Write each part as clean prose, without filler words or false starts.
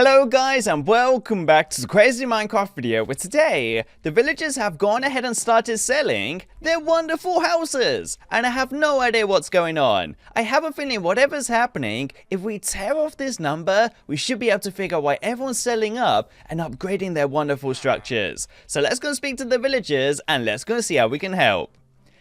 Hello guys and welcome back to the crazy Minecraft video where today the villagers have gone ahead and started selling their wonderful houses and I have no idea what's going on. I have a feeling whatever's happening, if we tear off this number, we should be able to figure out why everyone's selling up and upgrading their wonderful structures. So let's go speak to the villagers and let's go see how we can help.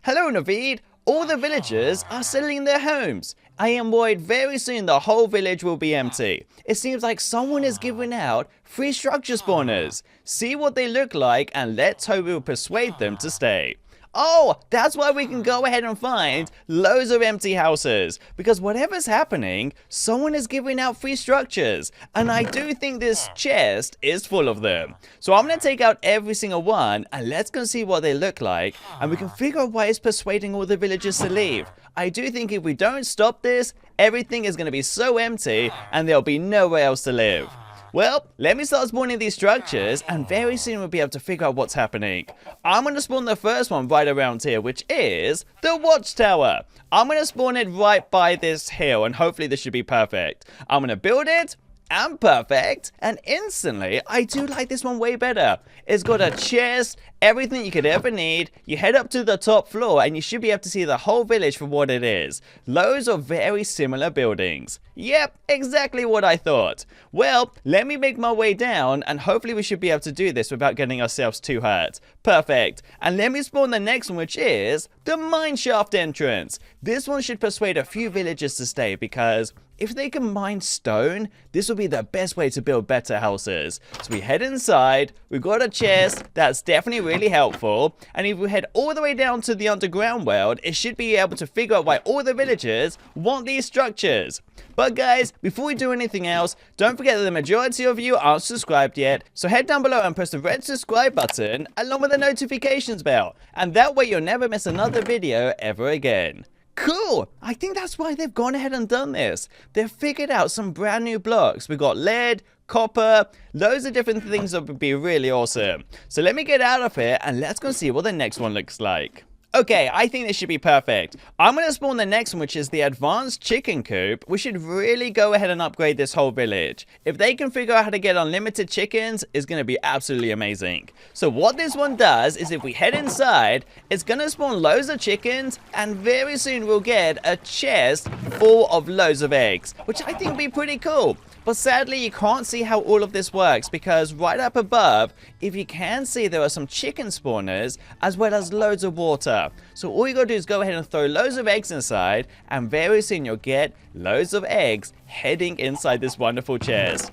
Hello Naveed. All the villagers are selling their homes. I am worried very soon the whole village will be empty. It seems like someone is giving out free structure spawners. See what they look like and let's hope we will persuade them to stay. Oh, that's why we can go ahead and find loads of empty houses. Because whatever's happening, someone is giving out free structures. And I do think this chest is full of them. So I'm going to take out every single one and let's go see what they look like. And we can figure out why it's persuading all the villagers to leave. I do think if we don't stop this, everything is going to be so empty and there'll be nowhere else to live. Well, let me start spawning these structures and very soon we'll be able to figure out what's happening. I'm going to spawn the first one right around here, which is the Watchtower. I'm going to spawn it right by this hill and hopefully this should be perfect. I'm going to build it. And perfect, and instantly, I do like this one way better. It's got a chest, everything you could ever need. You head up to the top floor and you should be able to see the whole village for what it is. Loads of very similar buildings. Yep, exactly what I thought. Well, let me make my way down and hopefully we should be able to do this without getting ourselves too hurt. Perfect. And let me spawn the next one, which is the mineshaft entrance. This one should persuade a few villagers to stay because if they can mine stone, this will be the best way to build better houses. So we head inside, we've got a chest, that's definitely really helpful. And if we head all the way down to the underground world, it should be able to figure out why all the villagers want these structures. But guys, before we do anything else, don't forget that the majority of you aren't subscribed yet. So head down below and press the red subscribe button along with the notifications bell. And that way you'll never miss another video ever again. Cool! I think that's why they've gone ahead and done this. They've figured out some brand new blocks. We've got lead, copper, loads of different things that would be really awesome. So let me get out of here and let's go see what the next one looks like. Okay, I think this should be perfect. I'm going to spawn the next one, which is the advanced chicken coop. We should really go ahead and upgrade this whole village. If they can figure out how to get unlimited chickens, it's going to be absolutely amazing. So what this one does is if we head inside, it's going to spawn loads of chickens and very soon we'll get a chest full of loads of eggs, which I think will be pretty cool. But sadly, you can't see how all of this works because right up above, if you can see, there are some chicken spawners as well as loads of water. So all you gotta do is go ahead and throw loads of eggs inside and very soon you'll get loads of eggs heading inside this wonderful chest.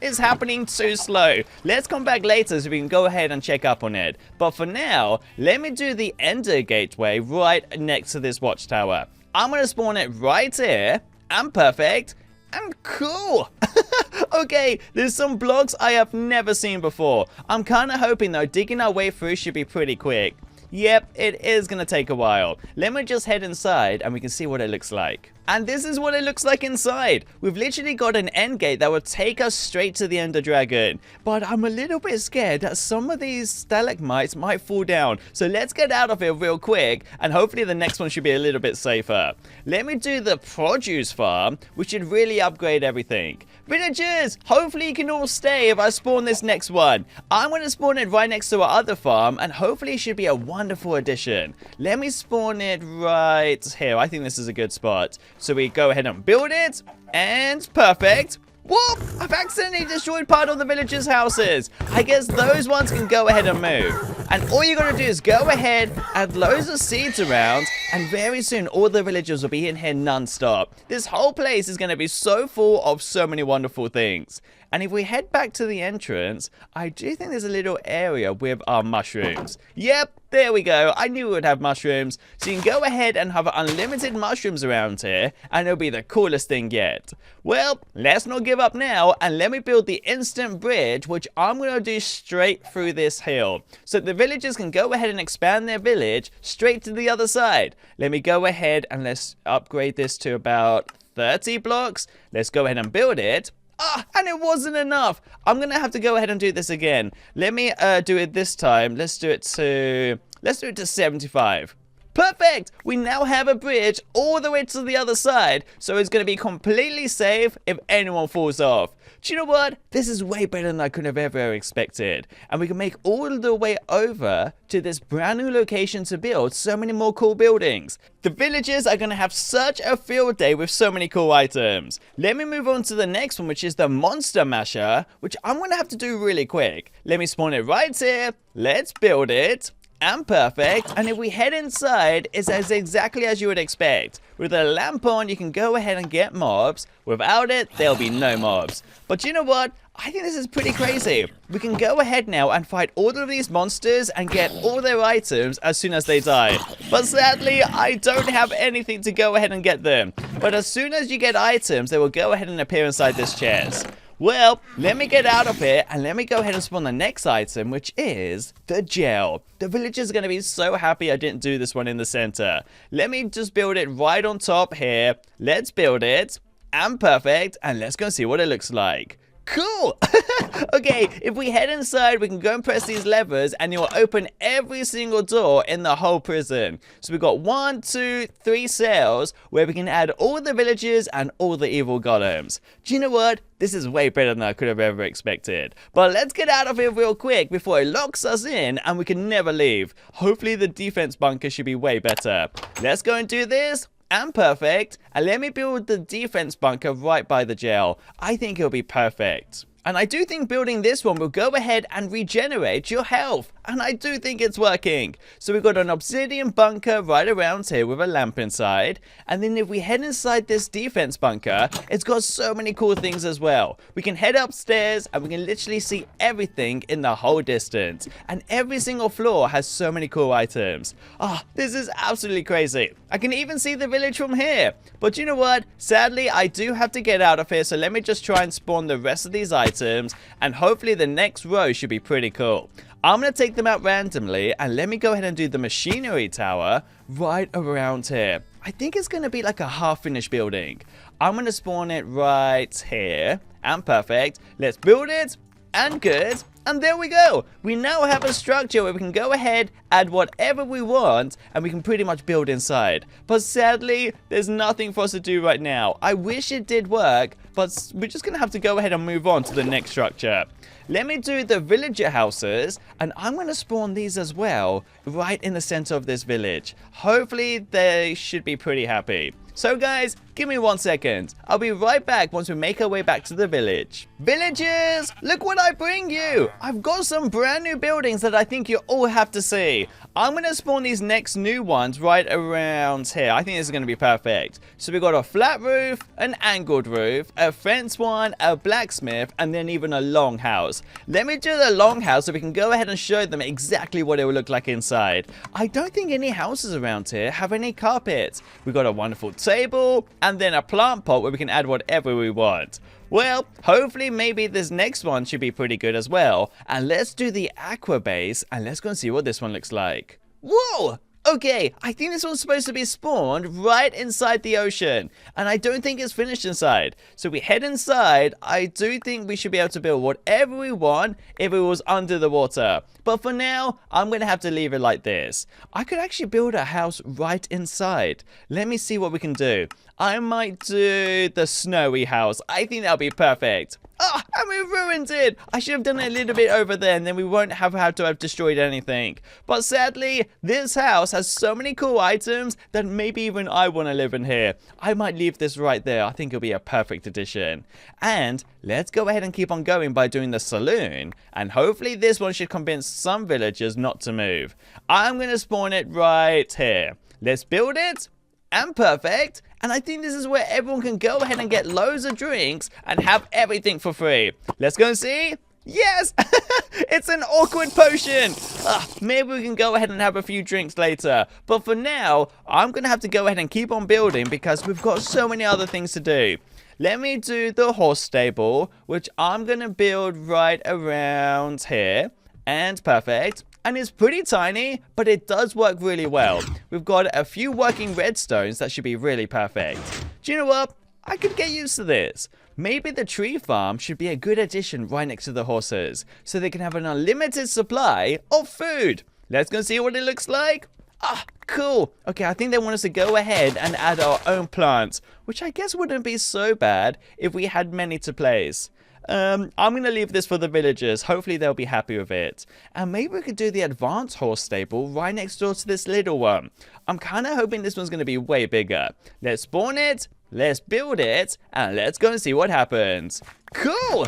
It's happening too slow. Let's come back later so we can go ahead and check up on it. But for now, let me do the ender gateway right next to this watchtower. I'm gonna spawn it right here and perfect. And cool! Okay, there's some blocks I have never seen before. I'm kind of hoping though digging our way through should be pretty quick. Yep, it is going to take a while. Let me just head inside and we can see what it looks like. And this is what it looks like inside. We've literally got an end gate that will take us straight to the Ender Dragon. But I'm a little bit scared that some of these stalagmites might fall down. So let's get out of here real quick and hopefully the next one should be a little bit safer. Let me do the produce farm, which should really upgrade everything. Villagers, hopefully you can all stay if I spawn this next one. I'm going to spawn it right next to our other farm and hopefully it should be a wonderful addition. Let me spawn it right here. I think this is a good spot. So we go ahead and build it, and perfect. Whoop! I've accidentally destroyed part of the villagers' houses. I guess those ones can go ahead and move. And all you gotta do is go ahead, add loads of seeds around, and very soon all the villagers will be in here non-stop. This whole place is gonna be so full of so many wonderful things. And if we head back to the entrance, I do think there's a little area with our mushrooms. Yep, there we go. I knew we would have mushrooms. So you can go ahead and have unlimited mushrooms around here, and it'll be the coolest thing yet. Well, let's not give up now, and let me build the instant bridge, which I'm going to do straight through this hill. So the villagers can go ahead and expand their village straight to the other side. Let me go ahead and let's upgrade this to about 30 blocks. Let's go ahead and build it. And it wasn't enough. I'm gonna have to go ahead and do this again. Let me do it this time. Let's do it to 75. Perfect! We now have a bridge all the way to the other side, so it's going to be completely safe if anyone falls off. Do you know what? This is way better than I could have ever expected. And we can make all the way over to this brand new location to build so many more cool buildings. The villagers are going to have such a field day with so many cool items. Let me move on to the next one, which is the monster masher, which I'm going to have to do really quick. Let me spawn it right here. Let's build it. And perfect. And if we head inside, it's as exactly as you would expect. With a lamp on, you can go ahead and get mobs. Without it, there'll be no mobs. But you know what? I think this is pretty crazy. We can go ahead now and fight all of these monsters and get all their items as soon as they die. But sadly, I don't have anything to go ahead and get them. But as soon as you get items, they will go ahead and appear inside this chest. Well, let me get out of here and let me go ahead and spawn the next item, which is the gel. The villagers are going to be so happy I didn't do this one in the center. Let me just build it right on top here. Let's build it. And perfect. And let's go and see what it looks like. Cool! Okay, if we head inside, we can go and press these levers and it will open every single door in the whole prison. So we've got 1, 2, 3 cells where we can add all the villagers and all the evil golems. Do you know what? This is way better than I could have ever expected. But let's get out of here real quick before it locks us in and we can never leave. Hopefully the defense bunker should be way better. Let's go and do this. And perfect. And let me build the defense bunker right by the jail. I think it'll be perfect. And I do think building this one will go ahead and regenerate your health. And I do think it's working. So we've got an obsidian bunker right around here with a lamp inside. And then if we head inside this defense bunker, it's got so many cool things as well. We can head upstairs and we can literally see everything in the whole distance. And every single floor has so many cool items. Ah, this is absolutely crazy. I can even see the village from here. But you know what? Sadly, I do have to get out of here. So let me just try and spawn the rest of these items. And hopefully the next row should be pretty cool. I'm going to take them out randomly and let me go ahead and do the machinery tower right around here. I think it's going to be like a half-finished building. I'm going to spawn it right here. And perfect. Let's build it. And good. And there we go. We now have a structure where we can go ahead, add whatever we want, and we can pretty much build inside. But sadly, there's nothing for us to do right now. I wish it did work, but we're just going to have to go ahead and move on to the next structure. Let me do the villager houses, and I'm going to spawn these as well, right in the center of this village. Hopefully, they should be pretty happy. So guys, give me 1 second. I'll be right back once we make our way back to the village. Villagers, look what I bring you. I've got some brand new buildings that I think you all have to see. I'm going to spawn these next new ones right around here. I think this is going to be perfect. So we've got a flat roof, an angled roof, a fence one, a blacksmith, and then even a longhouse. Let me do the longhouse so we can go ahead and show them exactly what it will look like inside. I don't think any houses around here have any carpets. We've got a wonderful table and then a plant pot where we can add whatever we want. Well, hopefully maybe this next one should be pretty good as well. And let's do the aqua base and let's go and see what this one looks like. Whoa! Okay, I think this one's supposed to be spawned right inside the ocean. And I don't think it's finished inside. So we head inside. I do think we should be able to build whatever we want if it was under the water. But for now, I'm going to have to leave it like this. I could actually build a house right inside. Let me see what we can do. I might do the snowy house. I think that'll be perfect. Oh, and we ruined it. I should have done it a little bit over there and then we won't have had to have destroyed anything. But sadly, this house has so many cool items that maybe even I want to live in here. I might leave this right there. I think it'll be a perfect addition. And let's go ahead and keep on going by doing the saloon. And hopefully this one should convince some villagers not to move. I'm going to spawn it right here. Let's build it. And perfect. And I think this is where everyone can go ahead and get loads of drinks and have everything for free. Let's go and see. Yes! It's an awkward potion. Maybe we can go ahead and have a few drinks later. But for now, I'm going to have to go ahead and keep on building because we've got so many other things to do. Let me do the horse stable, which I'm going to build right around here. And perfect. And it's pretty tiny, but it does work really well. We've got a few working redstones that should be really perfect. Do you know what? I could get used to this. Maybe the tree farm should be a good addition right next to the horses, so they can have an unlimited supply of food. Let's go see what it looks like. Ah, cool. Okay, I think they want us to go ahead and add our own plants, which I guess wouldn't be so bad if we had many to place. I'm going to leave this for the villagers. Hopefully they'll be happy with it. And maybe we could do the advanced horse stable right next door to this little one. I'm kind of hoping this one's going to be way bigger. Let's spawn it, let's build it, and let's go and see what happens. Cool!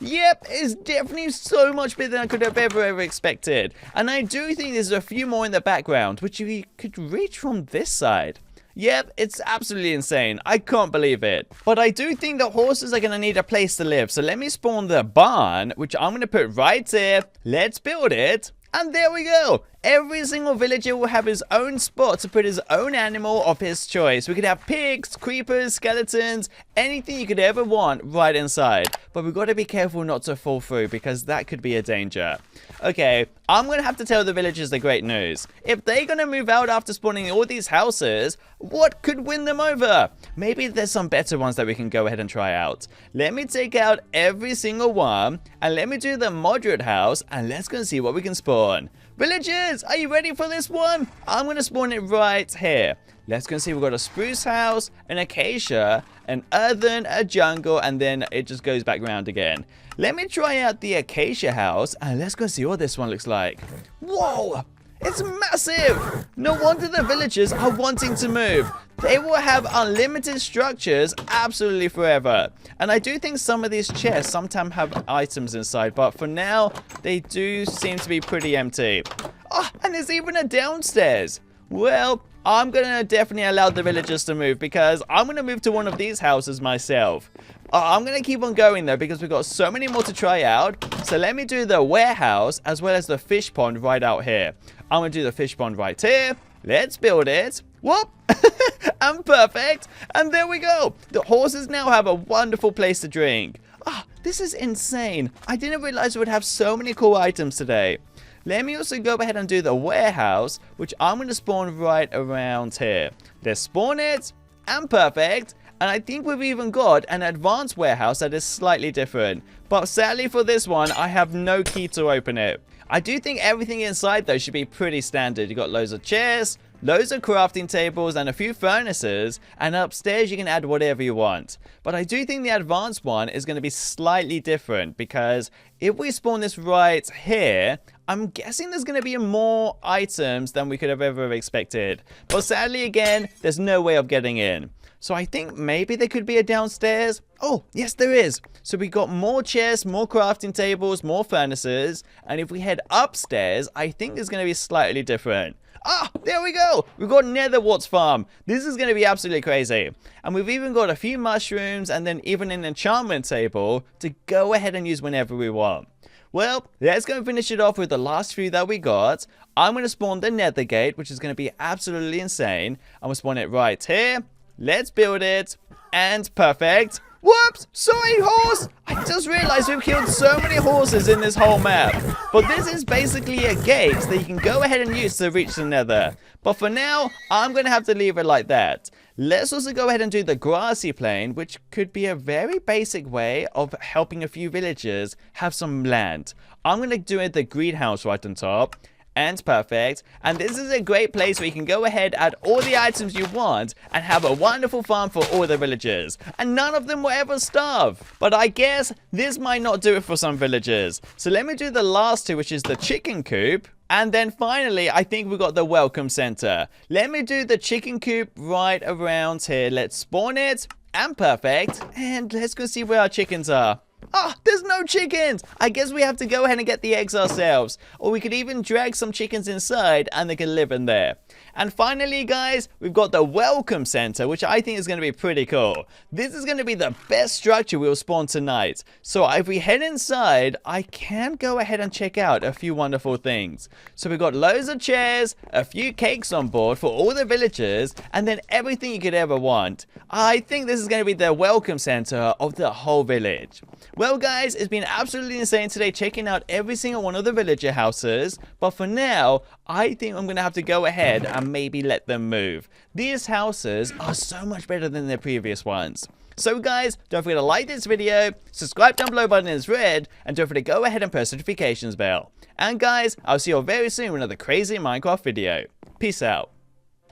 Yep, it's definitely so much bigger than I could have ever expected. And I do think there's a few more in the background, which we could reach from this side. Yep, it's absolutely insane. I can't believe it. But I do think the horses are going to need a place to live. So let me spawn the barn, which I'm going to put right here. Let's build it. And there we go. Every single villager will have his own spot to put his own animal of his choice. We could have pigs, creepers, skeletons, anything you could ever want right inside. But we've got to be careful not to fall through because that could be a danger. Okay, I'm going to have to tell the villagers the great news. If they're going to move out after spawning all these houses, what could win them over? Maybe there's some better ones that we can go ahead and try out. Let me take out every single one and let me do the moderate house and let's go and see what we can spawn. Villagers, are you ready for this one? I'm going to spawn it right here. Let's go and see. We've got a spruce house, an acacia, an earthen, a jungle, and then it just goes back around again. Let me try out the acacia house, and let's go see what this one looks like. Whoa! It's massive! No wonder the villagers are wanting to move. They will have unlimited structures absolutely forever. And I do think some of these chests sometimes have items inside, but for now, they do seem to be pretty empty. Oh, and there's even a downstairs. Well, I'm going to definitely allow the villagers to move because I'm going to move to one of these houses myself. I'm going to keep on going though because we've got so many more to try out. So let me do the warehouse as well as the fish pond right out here. I'm going to do the fish pond right here. Let's build it. Whoop! I'm perfect. And there we go. The horses now have a wonderful place to drink. Ah, this is insane. I didn't realize we would have so many cool items today. Let me also go ahead and do the warehouse, which I'm going to spawn right around here. Let's spawn it. And perfect. And I think we've even got an advanced warehouse that is slightly different. But sadly for this one, I have no key to open it. I do think everything inside though should be pretty standard. You got loads of chairs, loads of crafting tables, and a few furnaces. And upstairs you can add whatever you want. But I do think the advanced one is going to be slightly different. Because if we spawn this right here, I'm guessing there's going to be more items than we could have ever expected. But sadly again, there's no way of getting in. So I think maybe there could be a downstairs. Oh, yes, there is. So we got more chairs, more crafting tables, more furnaces. And if we head upstairs, I think it's going to be slightly different. Ah, there we go. We've got Nether Warts Farm. This is going to be absolutely crazy. And we've even got a few mushrooms and then even an enchantment table to go ahead and use whenever we want. Well, let's go and finish it off with the last few that we got. I'm going to spawn the Nether Gate, which is going to be absolutely insane. I'm going to spawn it right here. Let's build it. And perfect. Whoops! Sorry, horse! I just realized we've killed so many horses in this whole map. But this is basically a gate that you can go ahead and use to reach the nether. But for now, I'm going to have to leave it like that. Let's also go ahead and do the grassy plain, which could be a very basic way of helping a few villagers have some land. I'm going to do it the greenhouse right on top. And perfect. And this is a great place where you can go ahead, add all the items you want, and have a wonderful farm for all the villagers. And none of them will ever starve. But I guess this might not do it for some villagers. So let me do the last two, which is the chicken coop. And then finally, I think we've got the welcome center. Let me do the chicken coop right around here. Let's spawn it. And perfect. And let's go see where our chickens are. Ah, there's no chickens! I guess we have to go ahead and get the eggs ourselves. Or we could even drag some chickens inside and they can live in there. And finally, guys, we've got the welcome center, which I think is going to be pretty cool. This is going to be the best structure we'll spawn tonight. So if we head inside, I can go ahead and check out a few wonderful things. So we've got loads of chairs, a few cakes on board for all the villagers, and then everything you could ever want. I think this is going to be the welcome center of the whole village. Well, guys, it's been absolutely insane today checking out every single one of the villager houses. But for now, I think I'm going to have to go ahead and maybe let them move. These houses are so much better than their previous ones. So, guys, don't forget to like this video, subscribe down below button is red, and don't forget to go ahead and press the notifications bell. And, guys, I'll see you all very soon with another crazy Minecraft video. Peace out.